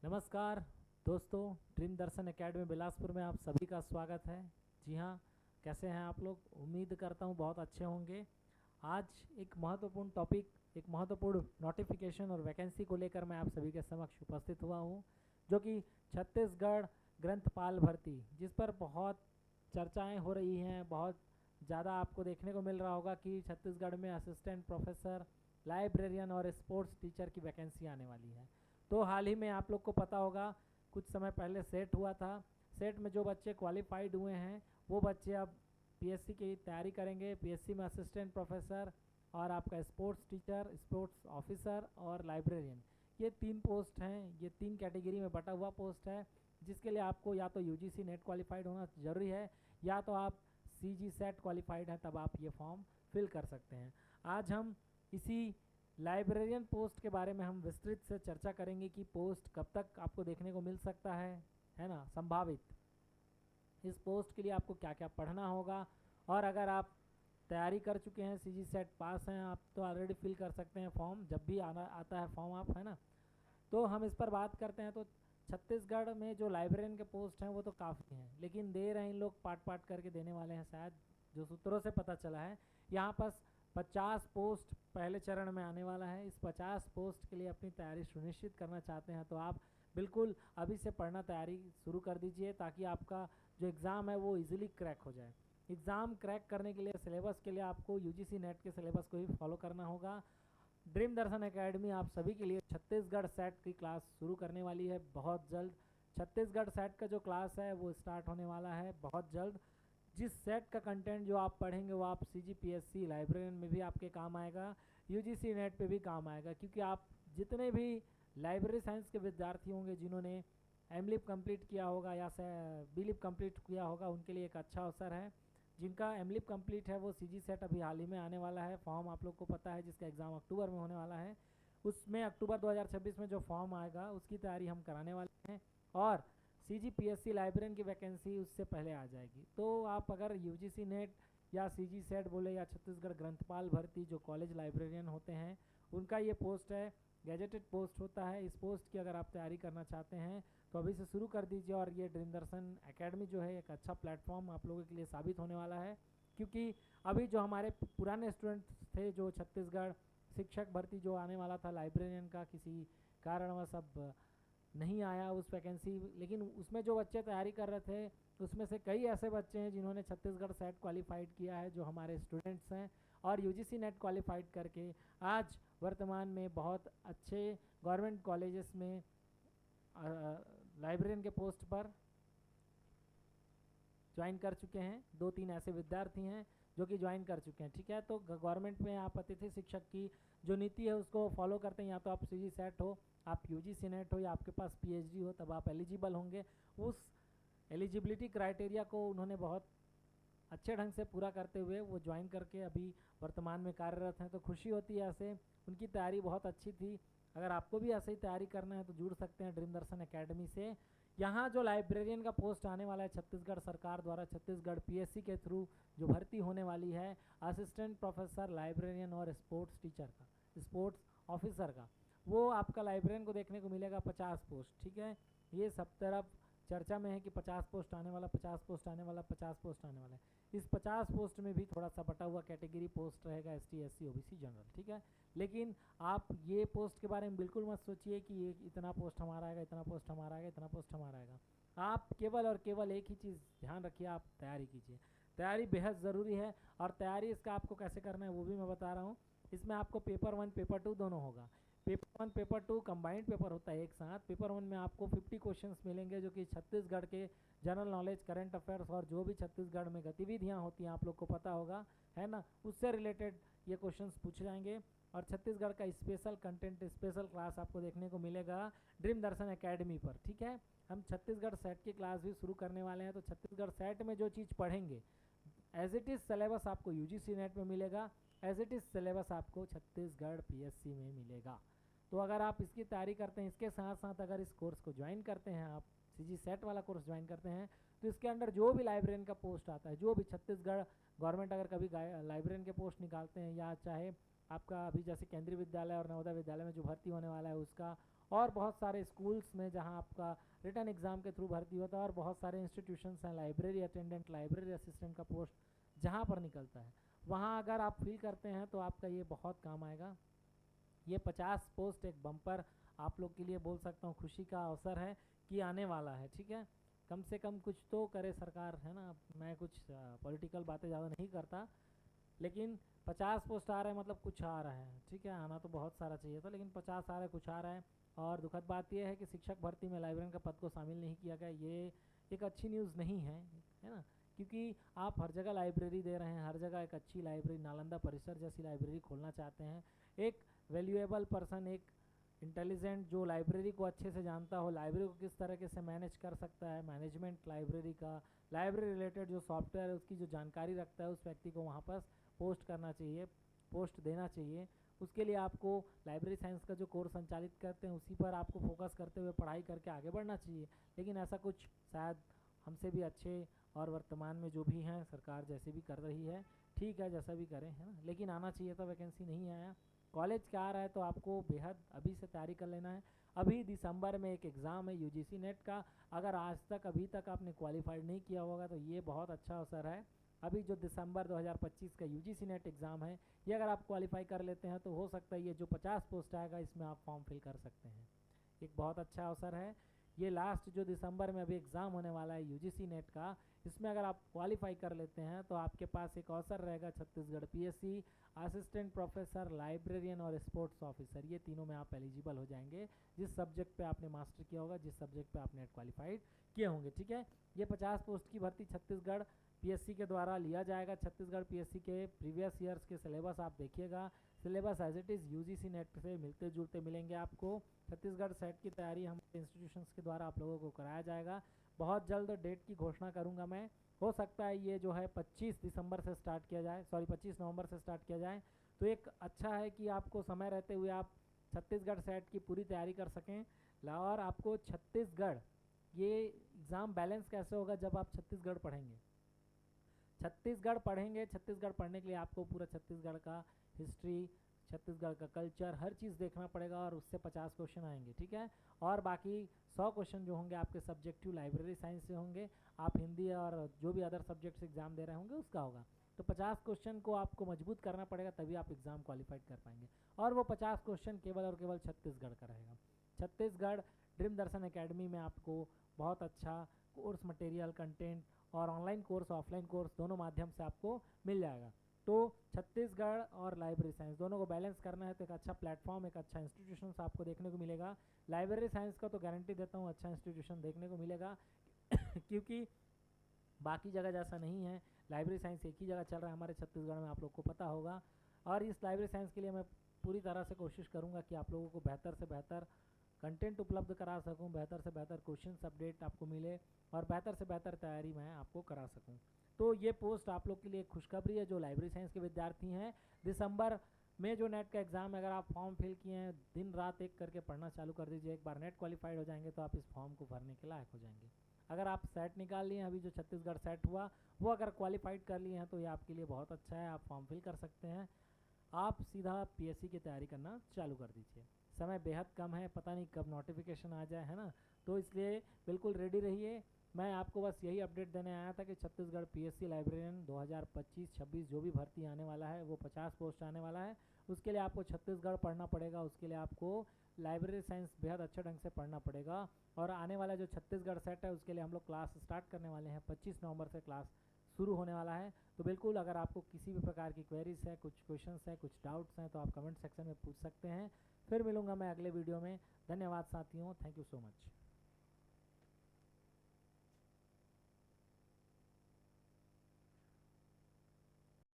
नमस्कार दोस्तों, ड्रीम दर्शन एकेडमी बिलासपुर में आप सभी का स्वागत है। जी हाँ, कैसे हैं आप लोग? उम्मीद करता हूँ बहुत अच्छे होंगे। आज एक महत्वपूर्ण टॉपिक, एक महत्वपूर्ण नोटिफिकेशन और वैकेंसी को लेकर मैं आप सभी के समक्ष उपस्थित हुआ हूँ, जो कि छत्तीसगढ़ ग्रंथपाल भर्ती, जिस पर बहुत चर्चाएं हो रही हैं। बहुत ज़्यादा आपको देखने को मिल रहा होगा कि छत्तीसगढ़ में असिस्टेंट प्रोफेसर, लाइब्रेरियन और स्पोर्ट्स टीचर की वैकेंसी आने वाली है। तो हाल ही में आप लोग को पता होगा, कुछ समय पहले सेट हुआ था। सेट में जो बच्चे क्वालिफाइड हुए हैं वो बच्चे अब पीएससी की तैयारी करेंगे। पीएससी में असिस्टेंट प्रोफेसर और आपका स्पोर्ट्स टीचर, स्पोर्ट्स ऑफिसर और लाइब्रेरियन, ये 3 पोस्ट हैं। ये 3 कैटेगरी में बटा हुआ पोस्ट है, जिसके लिए आपको या तो यूजीसी नेट क्वालिफाइड होना ज़रूरी है, या तो आप सीजी सेट क्वालिफाइड हैं, तब आप ये फॉर्म फिल कर सकते हैं। आज हम इसी लाइब्रेरियन पोस्ट के बारे में हम विस्तृत से चर्चा करेंगे कि पोस्ट कब तक आपको देखने को मिल सकता है ना, संभावित। इस पोस्ट के लिए आपको क्या क्या पढ़ना होगा, और अगर आप तैयारी कर चुके हैं, सीजी सेट पास हैं आप, तो ऑलरेडी फिल कर सकते हैं फॉर्म, जब भी आना आता है फॉर्म आप, है ना। तो हम इस पर बात करते हैं। तो छत्तीसगढ़ में जो लाइब्रेरियन के पोस्ट हैं वो तो काफ़ी हैं, लेकिन दे रहे हैं इन लोग, पार्ट पार्ट करके देने वाले हैं शायद, जो सूत्रों से पता चला है। यहाँ पर 50 पोस्ट पहले चरण में आने वाला है। इस 50 पोस्ट के लिए अपनी तैयारी सुनिश्चित करना चाहते हैं तो आप बिल्कुल अभी से पढ़ना तैयारी शुरू कर दीजिए, ताकि आपका जो एग्ज़ाम है वो इजीली क्रैक हो जाए। एग्ज़ाम क्रैक करने के लिए, सिलेबस के लिए आपको यूजीसी नेट के सिलेबस को ही फॉलो करना होगा। ड्रीम दर्शन एकेडमी आप सभी के लिए छत्तीसगढ़ सेट की क्लास शुरू करने वाली है बहुत जल्द। छत्तीसगढ़ सेट का जो क्लास है वो स्टार्ट होने वाला है बहुत जल्द। जिस सेट का कंटेंट जो आप पढ़ेंगे वो आप सीजीपीएससी लाइब्रेरियन में भी आपके काम आएगा, यूजीसी नेट पे भी काम आएगा, क्योंकि आप जितने भी लाइब्रेरी साइंस के विद्यार्थी होंगे जिन्होंने एमलिप कंप्लीट किया होगा या बीलिप कंप्लीट किया होगा, उनके लिए एक अच्छा अवसर है। जिनका एमलिप कंप्लीट है वो सीजी सेट अभी हाल ही में आने वाला है, फॉर्म आप लोग को पता है, जिसका एग्ज़ाम अक्टूबर में होने वाला है। उसमें अक्टूबर 2026 में जो फॉर्म आएगा उसकी तैयारी हम कराने वाले हैं, और सीजीपीएससी लाइब्रेरियन की वैकेंसी उससे पहले आ जाएगी। तो आप अगर यूजीसी नेट या सीजी सेट बोले, या छत्तीसगढ़ ग्रंथपाल भर्ती, जो कॉलेज लाइब्रेरियन होते हैं उनका ये पोस्ट है, गैजेटेड पोस्ट होता है। इस पोस्ट की अगर आप तैयारी करना चाहते हैं तो अभी से शुरू कर दीजिए। और ये ड्रीम दर्शन एकेडमी जो है एक अच्छा प्लेटफॉर्म आप लोगों के लिए साबित होने वाला है, क्योंकि अभी जो हमारे पुराने स्टूडेंट्स थे, जो छत्तीसगढ़ शिक्षक भर्ती जो आने वाला था लाइब्रेरियन का, किसी कारणवश अब नहीं आया उस वैकेंसी, लेकिन उसमें जो बच्चे तैयारी कर रहे थे उसमें से कई ऐसे बच्चे हैं जिन्होंने छत्तीसगढ़ सेट क्वालिफाइड किया है, जो हमारे स्टूडेंट्स हैं, और यूजीसी नेट क्वालिफाइड करके आज वर्तमान में बहुत अच्छे गवर्नमेंट कॉलेजेस में लाइब्रेरियन के पोस्ट पर ज्वाइन कर चुके हैं। 2-3 ऐसे विद्यार्थी हैं जो कि ज्वाइन कर चुके हैं, ठीक है। तो गवर्नमेंट में आप अतिथि शिक्षक की जो नीति है उसको फॉलो करते हैं, या तो आप सीजी सेट हो, आप यूजीसी नेट हो, या आपके पास पीएचडी हो, तब आप एलिजिबल होंगे। उस एलिजिबिलिटी क्राइटेरिया को उन्होंने बहुत अच्छे ढंग से पूरा करते हुए वो ज्वाइन करके अभी वर्तमान में कार्यरत हैं। तो खुशी होती है ऐसे, उनकी तैयारी बहुत अच्छी थी। अगर आपको भी ऐसे ही तैयारी करना है तो जुड़ सकते हैं ड्रीम दर्शन एकेडमी से। यहाँ जो लाइब्रेरियन का पोस्ट आने वाला है छत्तीसगढ़ सरकार द्वारा, छत्तीसगढ़ पीएससी के थ्रू जो भर्ती होने वाली है, असिस्टेंट प्रोफेसर, लाइब्रेरियन और स्पोर्ट्स टीचर का, स्पोर्ट्स ऑफिसर का, वो आपका लाइब्रेरियन को देखने को मिलेगा 50 पोस्ट, ठीक है। ये सब तरफ चर्चा में है कि 50 पोस्ट आने वाला, 50 पोस्ट आने वाला, 50 पोस्ट आने वाला है। इस 50 पोस्ट में भी थोड़ा सा बटा हुआ कैटेगरी पोस्ट रहेगा, एसटी, एससी, ओबीसी, जनरल, ठीक है। लेकिन आप ये पोस्ट के बारे में बिल्कुल मत सोचिए कि ये इतना पोस्ट हमारा आएगा, इतना पोस्ट हमारा आएगा, इतना पोस्ट हमारा आएगा। आप केवल और केवल एक ही चीज़ ध्यान रखिए, आप तैयारी कीजिए। तैयारी बेहद ज़रूरी है, और तैयारी इसका आपको कैसे करना है वो भी मैं बता रहा हूँ। इसमें आपको पेपर 1 पेपर 2 दोनों होगा। पेपर 1 पेपर 2 कंबाइंड पेपर होता है एक साथ। पेपर 1 में आपको 50 क्वेश्चंस मिलेंगे, जो कि छत्तीसगढ़ के जनरल नॉलेज, करंट अफेयर्स और जो भी छत्तीसगढ़ में गतिविधियां होती हैं आप लोग को पता होगा, है ना, उससे रिलेटेड ये क्वेश्चंस पूछे जाएंगे। और छत्तीसगढ़ का स्पेशल कंटेंट, स्पेशल क्लास आपको देखने को मिलेगा ड्रीम दर्शन एकेडमी पर, ठीक है। हम छत्तीसगढ़ सेट की क्लास भी शुरू करने वाले हैं। तो छत्तीसगढ़ सेट में जो चीज़ पढ़ेंगे, एज इट इज़ सिलेबस आपको यूजीसी नेट में मिलेगा, एज इट इज़ सिलेबस आपको छत्तीसगढ़ पीएससी में मिलेगा। तो अगर आप इसकी तैयारी करते हैं, इसके साथ साथ अगर इस कोर्स को ज्वाइन करते हैं, आप सीजी सेट वाला कोर्स ज्वाइन करते हैं, तो इसके अंदर जो भी लाइब्रेरियन का पोस्ट आता है, जो भी छत्तीसगढ़ गवर्नमेंट अगर कभी लाइब्रेरियन के पोस्ट निकालते हैं, या चाहे आपका अभी जैसे केंद्रीय विद्यालय और नवोदय विद्यालय में जो भर्ती होने वाला है उसका, और बहुत सारे स्कूल्स में जहाँ आपका रिटन एग्ज़ाम के थ्रू भर्ती होता है, और बहुत सारे इंस्टीट्यूशंस हैं, लाइब्रेरी अटेंडेंट, लाइब्रेरी असिस्टेंट का पोस्ट जहाँ पर निकलता है, वहाँ अगर आप फिल करते हैं तो आपका ये बहुत काम आएगा। ये 50 पोस्ट एक बम्पर आप लोग के लिए बोल सकता हूँ खुशी का अवसर है कि आने वाला है। ठीक है, कम से कम कुछ तो करे सरकार, है ना। मैं कुछ पॉलिटिकल बातें ज़्यादा नहीं करता, लेकिन 50 पोस्ट आ रहे हैं मतलब कुछ आ रहा है। ठीक है, आना तो बहुत सारा चाहिए था, लेकिन 50 आ रहा है, कुछ आ रहा है। और दुखद बात यह है कि शिक्षक भर्ती में लाइब्रेरियन का पद को शामिल नहीं किया गया। ये एक अच्छी न्यूज़ नहीं है ना, क्योंकि आप हर जगह लाइब्रेरी दे रहे हैं, हर जगह एक अच्छी लाइब्रेरी, नालंदा परिसर जैसी लाइब्रेरी खोलना चाहते हैं। एक वैल्यूएबल पर्सन, एक इंटेलिजेंट जो लाइब्रेरी को अच्छे से जानता हो, लाइब्रेरी को किस तरीके से मैनेज कर सकता है, मैनेजमेंट लाइब्रेरी का, लाइब्रेरी रिलेटेड जो सॉफ्टवेयर है उसकी जो जानकारी रखता है, उस व्यक्ति को वहाँ पर पोस्ट करना चाहिए, पोस्ट देना चाहिए। उसके लिए आपको लाइब्रेरी साइंस का जो कोर्स संचालित करते हैं उसी पर आपको फोकस करते हुए पढ़ाई करके आगे बढ़ना चाहिए। लेकिन ऐसा कुछ शायद हमसे भी अच्छे और वर्तमान में जो भी हैं सरकार जैसे भी कर रही है, ठीक है, जैसा भी करें, है ना, लेकिन आना चाहिए था, वैकेंसी नहीं आया। कॉलेज क्या आ रहा है तो आपको बेहद अभी से तैयारी कर लेना है। अभी दिसंबर में एक एग्ज़ाम है यूजीसी नेट का, अगर आज तक अभी तक आपने क्वालिफाइड नहीं किया होगा तो ये बहुत अच्छा अवसर है। अभी जो दिसंबर 2025 का यूजीसी नेट एग्ज़ाम है, ये अगर आप क्वालिफाई कर लेते हैं तो हो सकता है ये जो 50 पोस्ट आएगा इसमें आप फॉर्म फिल कर सकते हैं। एक बहुत अच्छा अवसर है ये। लास्ट जो दिसंबर में अभी एग्ज़ाम होने वाला है यूजीसी नेट का, इसमें अगर आप क्वालिफाई कर लेते हैं तो आपके पास एक अवसर रहेगा Chhattisgarh PSC assistant professor, librarian और स्पोर्ट्स ऑफिसर, ये तीनों में आप एलिजिबल हो जाएंगे जिस सब्जेक्ट पे आपने मास्टर किया होगा, जिस सब्जेक्ट पे आप नेट क्वालिफाइड किए होंगे। ठीक है, ये 50 पोस्ट की भर्ती छत्तीसगढ़ पीएससी के द्वारा लिया जाएगा। छत्तीसगढ़ पीएससी के प्रीवियस ईयर्स के सिलेबस आप देखिएगा, syllabus as it is UGC NET से मिलते जुलते मिलेंगे आपको। छत्तीसगढ़ सेट की तैयारी हमारे इंस्टीट्यूशंस के द्वारा आप लोगों को कराया जाएगा। बहुत जल्द डेट की घोषणा करूंगा मैं, हो सकता है ये जो है 25 दिसंबर से स्टार्ट किया जाए, 25 नवंबर से स्टार्ट किया जाए, तो एक अच्छा है कि आपको समय रहते हुए आप छत्तीसगढ़ सेट की पूरी तैयारी कर सकें। और आपको छत्तीसगढ़ ये एग्ज़ाम बैलेंस कैसे होगा जब आप छत्तीसगढ़ पढ़ेंगे, छत्तीसगढ़ पढ़ने के लिए आपको पूरा छत्तीसगढ़ का हिस्ट्री, छत्तीसगढ़ का कल्चर, हर चीज़ देखना पड़ेगा और उससे 50 क्वेश्चन आएंगे। ठीक है, और बाकी 100 क्वेश्चन जो होंगे आपके सब्जेक्टिव लाइब्रेरी साइंस से होंगे, आप हिंदी और जो भी अदर सब्जेक्ट्स एग्जाम दे रहे होंगे उसका होगा। तो 50 क्वेश्चन को आपको मजबूत करना पड़ेगा, तभी आप एग्ज़ाम क्वालिफाइड कर पाएंगे। और वो 50 क्वेश्चन केवल और केवल छत्तीसगढ़ का रहेगा। छत्तीसगढ़ ड्रीम दर्शन एकेडमी में आपको बहुत अच्छा कोर्स मटेरियल, कंटेंट और ऑनलाइन कोर्स, ऑफलाइन कोर्स दोनों माध्यम से आपको मिल जाएगा। तो छत्तीसगढ़ और लाइब्रेरी साइंस दोनों को बैलेंस करना है तो एक अच्छा प्लेटफॉर्म, एक अच्छा इंस्टीट्यूशन आपको देखने को मिलेगा। लाइब्रेरी साइंस का तो गारंटी देता हूँ अच्छा इंस्टीट्यूशन देखने को मिलेगा क्योंकि बाकी जगह जैसा नहीं है, लाइब्रेरी साइंस एक ही जगह चल रहा है हमारे छत्तीसगढ़ में, आप लोग को पता होगा। और इस लाइब्रेरी साइंस के लिए मैं पूरी तरह से कोशिश करूँगा कि आप लोगों को बेहतर से बेहतर कंटेंट उपलब्ध करा सकूं, बेहतर से बेहतर क्वेश्चन अपडेट आपको मिले और बेहतर से बेहतर तैयारी मैं आपको करा सकूं। तो ये पोस्ट आप लोग के लिए खुशखबरी है जो लाइब्रेरी साइंस के विद्यार्थी हैं। दिसंबर में जो नेट का एग्ज़ाम है, अगर आप फॉर्म फिल किए हैं, दिन रात एक करके पढ़ना चालू कर दीजिए। एक बार नेट क्वालिफाइड हो जाएंगे तो आप इस फॉर्म को भरने के लायक हो जाएंगे। अगर आप सेट निकाल लिए हैं, अभी जो छत्तीसगढ़ सेट हुआ वो अगर क्वालिफाइड कर लिए हैं तो ये आपके लिए बहुत अच्छा है, आप फॉर्म फिल कर सकते हैं, आप सीधा पीएससी की तैयारी करना चालू कर दीजिए। समय बेहद कम है, पता नहीं कब नोटिफिकेशन आ जाए, है ना, तो इसलिए बिल्कुल रेडी रहिए। मैं आपको बस यही अपडेट देने आया था कि छत्तीसगढ़ पीएससी लाइब्रेरियन 2025-26 जो भी भर्ती आने वाला है, वो 50 पोस्ट आने वाला है, उसके लिए आपको छत्तीसगढ़ पढ़ना पड़ेगा, उसके लिए आपको लाइब्रेरी साइंस बेहद अच्छे ढंग से पढ़ना पड़ेगा। और आने वाला जो छत्तीसगढ़ सेट है उसके लिए हम लोग क्लास स्टार्ट करने वाले हैं, 25 नवंबर से क्लास शुरू होने वाला है। तो बिल्कुल अगर आपको किसी भी प्रकार की क्वेरीज है, कुछ क्वेश्चंस है, कुछ डाउट्स हैं, तो आप कमेंट सेक्शन में पूछ सकते हैं। फिर मिलूंगा मैं अगले वीडियो में। धन्यवाद साथियों, थैंक यू सो मच।